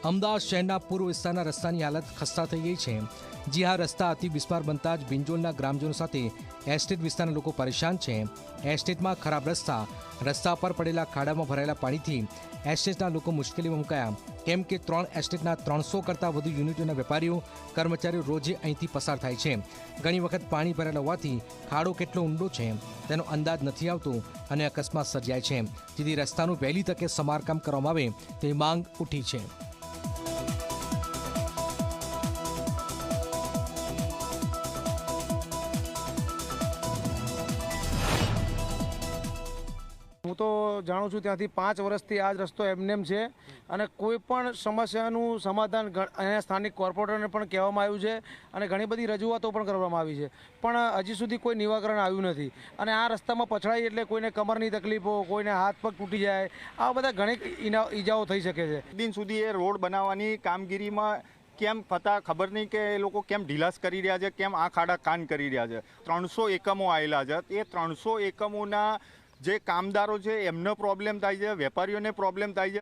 અમદાવાદ શહેરના પૂર્વ વિસ્તારના રસ્તાની હાલત ખસ્તા થઈ ગઈ છે। જી હા, રસ્તા અતિ બિસ્માર બનતા જ બિંજોલના ગ્રામજનો સાથે એસ્ટેટ વિસ્તારના લોકો પરેશાન છે। એસ્ટેટમાં ખરાબ રસ્તા પર પડેલા ખાડામાં ભરાયેલા પાણીથી એસ્ટેટના લોકો મુશ્કેલીમાં મુકાયા, કેમ કે 3 એસ્ટેટના 300 કરતાં વધુ યુનિટોના વેપારીઓ કર્મચારીઓ રોજે અહીંથી પસાર થાય છે। ઘણી વખત પાણી ભરેલા હોવાથી ખાડો કેટલો ઊંડો છે તેનો અંદાજ નથી આવતો અને અકસ્માત સર્જાય છે, જેથી રસ્તાનું વહેલી તકે સમારકામ કરવામાં આવે તેવી માંગ ઉઠી છે। હું તો જાણું છું ત્યાંથી 5 વર્ષથી આ જ રસ્તો એમનેમ છે અને કોઈ પણ સમસ્યાનું સમાધાન અહીંયા સ્થાનિક કોર્પોરેટરને પણ કહેવામાં આવ્યું છે અને ઘણી બધી રજૂઆતો પણ કરવામાં આવી છે, પણ હજી સુધી કોઈ નિરાકરણ આવ્યું નથી। અને આ રસ્તામાં પછડાઈ એટલે કોઈને કમરની તકલીફો, કોઈને હાથ પગ તૂટી જાય, આ બધા ઘણી ઈજાઓ થઈ શકે છે। દિન સુધી એ રોડ બનાવવાની કામગીરીમાં કેમ પતા ખબર નહીં કે એ લોકો કેમ ઢીલાસ કરી રહ્યા છે, કેમ આ ખાડા કાન કરી રહ્યા છે। 300 એકમો આવેલા છે, એ 300 એકમોના જે કામદારો છે એમને પ્રોબ્લેમ થાય છે, વેપારીઓને પ્રોબ્લેમ થાય છે।